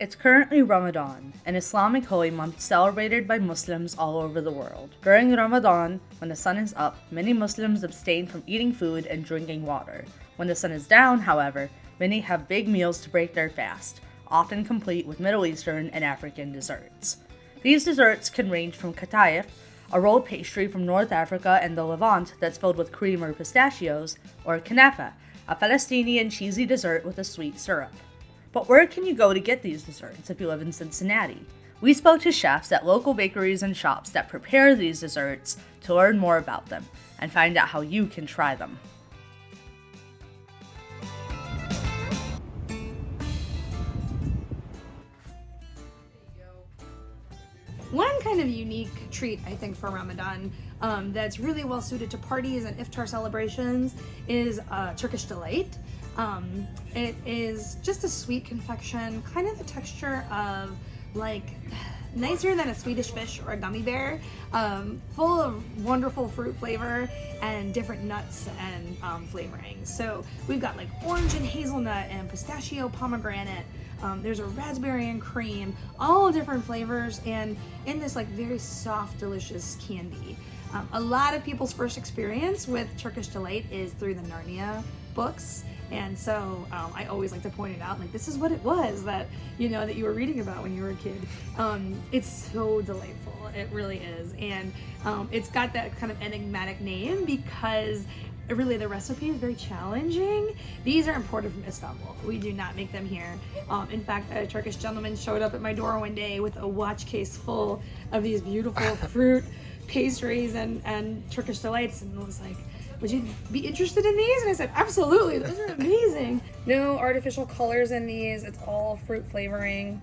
It's currently Ramadan, an Islamic holy month celebrated by Muslims all over the world. During Ramadan, when the sun is up, many Muslims abstain from eating food and drinking water. When the sun is down, however, many have big meals to break their fast, often complete with Middle Eastern and African desserts. These desserts can range from katayef, a rolled pastry from North Africa and the Levant that's filled with cream or pistachios, or kanafa, a Palestinian cheesy dessert with a sweet syrup. But where can you go to get these desserts if you live in Cincinnati? We spoke to chefs at local bakeries and shops that prepare these desserts to learn more about them and find out how you can try them. One kind of unique treat, I think, for Ramadan that's really well suited to parties and iftar celebrations is Turkish Delight. It is just a sweet confection, kind of the texture of like nicer than a Swedish fish or a gummy bear, full of wonderful fruit flavor and different nuts and flavorings. So we've got like orange and hazelnut and pistachio pomegranate. There's a raspberry and cream, all different flavors, and in this like very soft, delicious candy. A lot of people's first experience with Turkish Delight is through the Narnia books. And so I always like to point it out, like this is what it was that you were reading about when you were a kid. It's so delightful, it really is, and it's got that kind of enigmatic name because really the recipe is very challenging. These are imported from Istanbul. We do not make them here. In fact, a Turkish gentleman showed up at my door one day with a watch case full of these beautiful fruit pastries and Turkish delights, and was like, would you be interested in these? And I said, absolutely, those are amazing. No artificial colors in these, it's all fruit flavoring.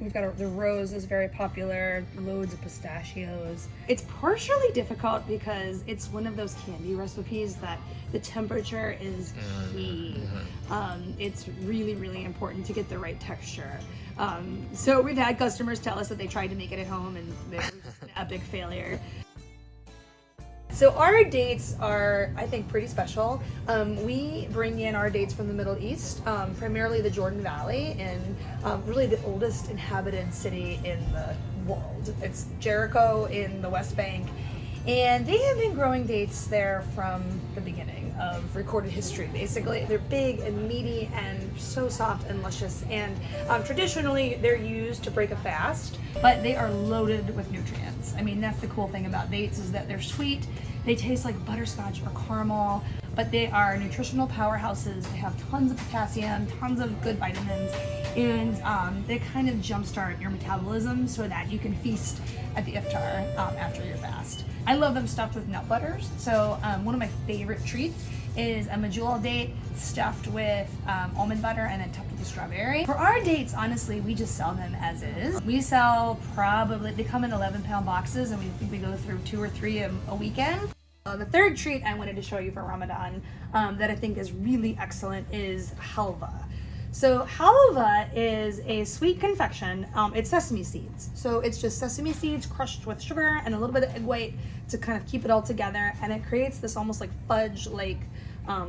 We've got the rose is very popular, loads of pistachios. It's partially difficult because it's one of those candy recipes that the temperature is key. It's really, really important to get the right texture. So we've had customers tell us that they tried to make it at home and it was just an epic failure. So our dates are, I think, pretty special. We bring in our dates from the Middle East, primarily the Jordan Valley, and really the oldest inhabited city in the world. It's Jericho in the West Bank, and they have been growing dates there from the beginning of recorded history. Basically, they're big and meaty and so soft and luscious, and traditionally they're used to break a fast, but they are loaded with nutrients. I mean, that's the cool thing about dates is that they're sweet, they taste like butterscotch or caramel, but they are nutritional powerhouses. They have tons of potassium, tons of good vitamins, and they kind of jumpstart your metabolism so that you can feast at the iftar after your fast. I love them stuffed with nut butters. So one of my favorite treats is a medjool date stuffed with almond butter and then topped with a strawberry. For our dates, honestly, we just sell them as is. We sell they come in 11-pound boxes, and we think we go through 2 or 3 a weekend. The third treat I wanted to show you for Ramadan that I think is really excellent is halva. So halva is a sweet confection. It's sesame seeds. So it's just sesame seeds crushed with sugar and a little bit of egg white to kind of keep it all together, and it creates this almost like fudge-like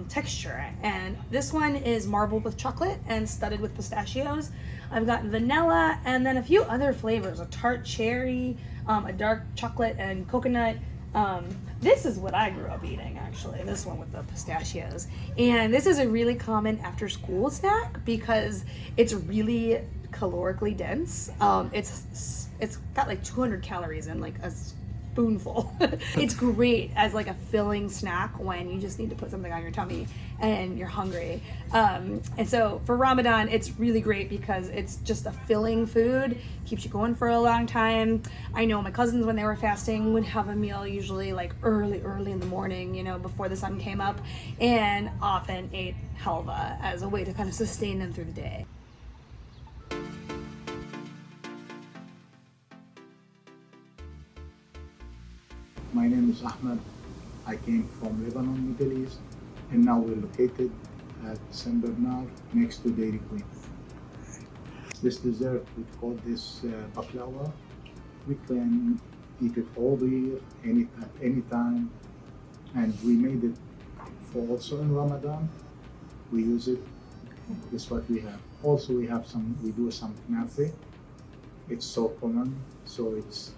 texture. And this one is marbled with chocolate and studded with pistachios. I've got vanilla and then a few other flavors, a tart cherry, a dark chocolate and coconut. This is what I grew up eating, actually, this one with the pistachios. And this is a really common after school snack because it's really calorically dense. It's got like 200 calories in like a spoonful. It's great as like a filling snack when you just need to put something on your tummy and you're hungry. And so for Ramadan, it's really great because it's just a filling food, keeps you going for a long time. I know my cousins, when they were fasting, would have a meal usually like early in the morning, before the sun came up, and often ate halva as a way to kind of sustain them through the day. My name is Ahmed. I came from Lebanon, Middle East, and now we're located at Saint Bernard next to Dairy Queen. This dessert, we call this baklava. We can eat it all the year, at any time, and we made it for also in Ramadan. We use it This is what we have. Also, we do some knafe. It's so common. So it's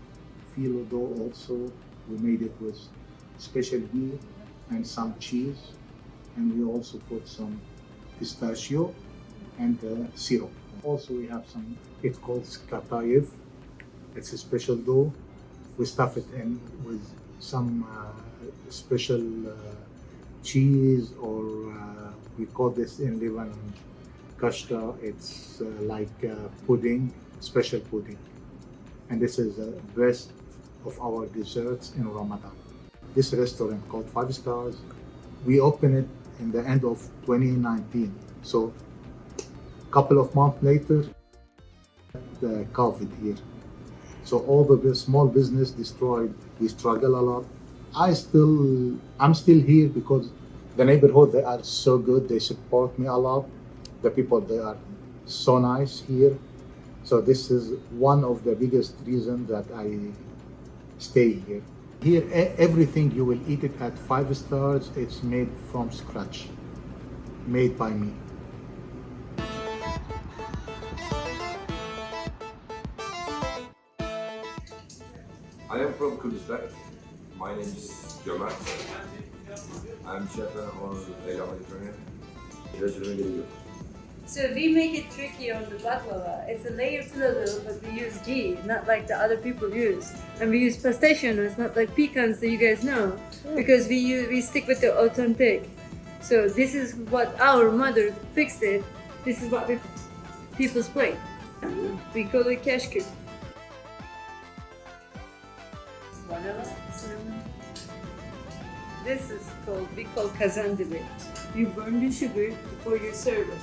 filo dough also. We made it with special ghee and some cheese. And we also put some pistachio and syrup. Also, we have it's called skatayev. It's a special dough. We stuff it in with some special cheese, or we call this in Lebanon kashta. It's like pudding, special pudding. And this is the best of our desserts in Ramadan. This restaurant called 5 Stars, we opened it in the end of 2019. So a couple of months later, the COVID here. So all the small business destroyed. We struggle a lot. I'm still here because the neighborhood, they are so good. They support me a lot. The people, they are so nice here. So this is one of the biggest reasons that I stay here. Here, everything you will eat it at 5 Stars. It's made from scratch, made by me. I am from Kurdistan. My name is Jamal. I'm chef on LEYLA Mediterranean. So we make it tricky on the baklava. It's a layered noodle, but we use ghee, not like the other people use. And we use pistachio nuts, not like pecans that you guys know, because we stick with the authentic. So this is what our mother fixed it. This is what people's plate. We call it kashkir. Vanilla, cinnamon. This is we call kazandibi. You burn the sugar before you serve it.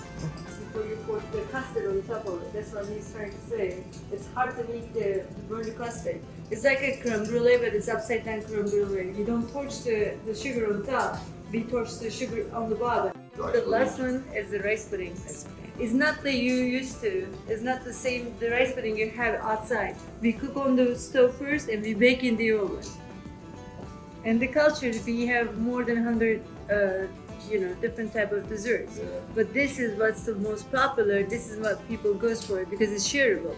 Before you put the custard on top of it. That's what he's trying to say. It's hard to burn the custard. It's like a creme brulee, but it's upside down creme brulee. You don't torch the sugar on top. We torch the sugar on the bottom. The last one is the rice pudding. It's not the you used to. It's not the same the rice pudding you have outside. We cook on the stove first and we bake in the oven. And the culture, we have more than 100 different type of desserts. Yeah. But this is what's the most popular. This is what people goes for because it's shareable.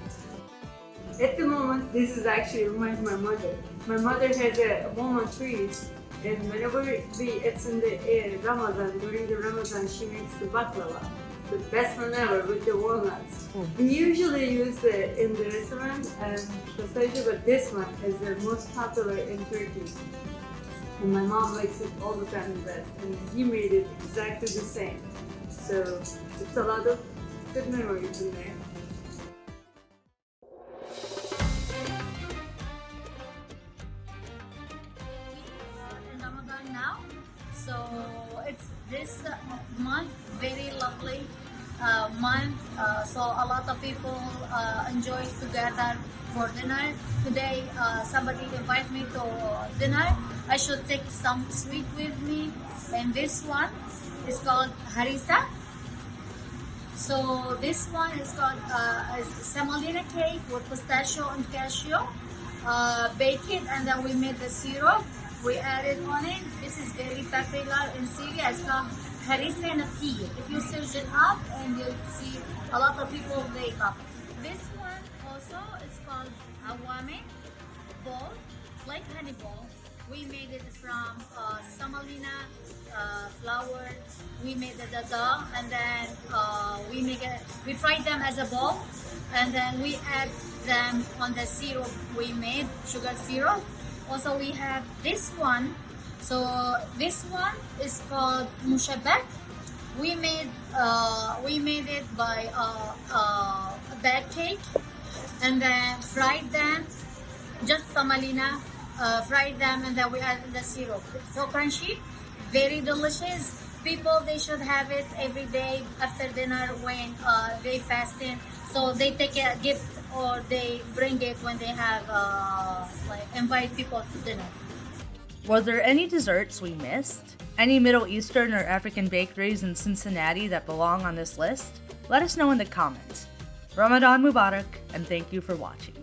At the moment, this is actually reminds my mother. My mother has a walnut trees, and whenever it's in the Ramadan, during the Ramadan, she makes the baklava, the best one ever with the walnuts. We usually use it in the restaurant and pistachio, but this one is the most popular in Turkey. And my mom makes it all the time the best, and he made it exactly the same. So it's a lot of good memories in there. In Ramadan now, so it's this month very lovely month. So a lot of people enjoy together for dinner. Today somebody invite me to dinner. I should take some sweet with me, and this one is called harissa. So this one is called semolina cake with pistachio and cashew. Bake it, and then we made the syrup. We added on it. This is very popular in Syria. It's called harissa natir. If you search it up, and you'll see a lot of people make up. This one also is called awame ball, like honey ball. We made it from semolina flour. We made the dough, and then we fried them as a ball, and then we add them on the syrup we made, sugar syrup. Also, we have this one. So this one is called mushabbak. We made it by a bag cake, and then fried them, just semolina. Fried them, and then we add the syrup. It's so crunchy, very delicious. People, they should have it every day after dinner when they fasting. So they take a gift, or they bring it when they have invite people to dinner. Were there any desserts we missed? Any Middle Eastern or African bakeries in Cincinnati that belong on this list? Let us know in the comments. Ramadan Mubarak, and thank you for watching.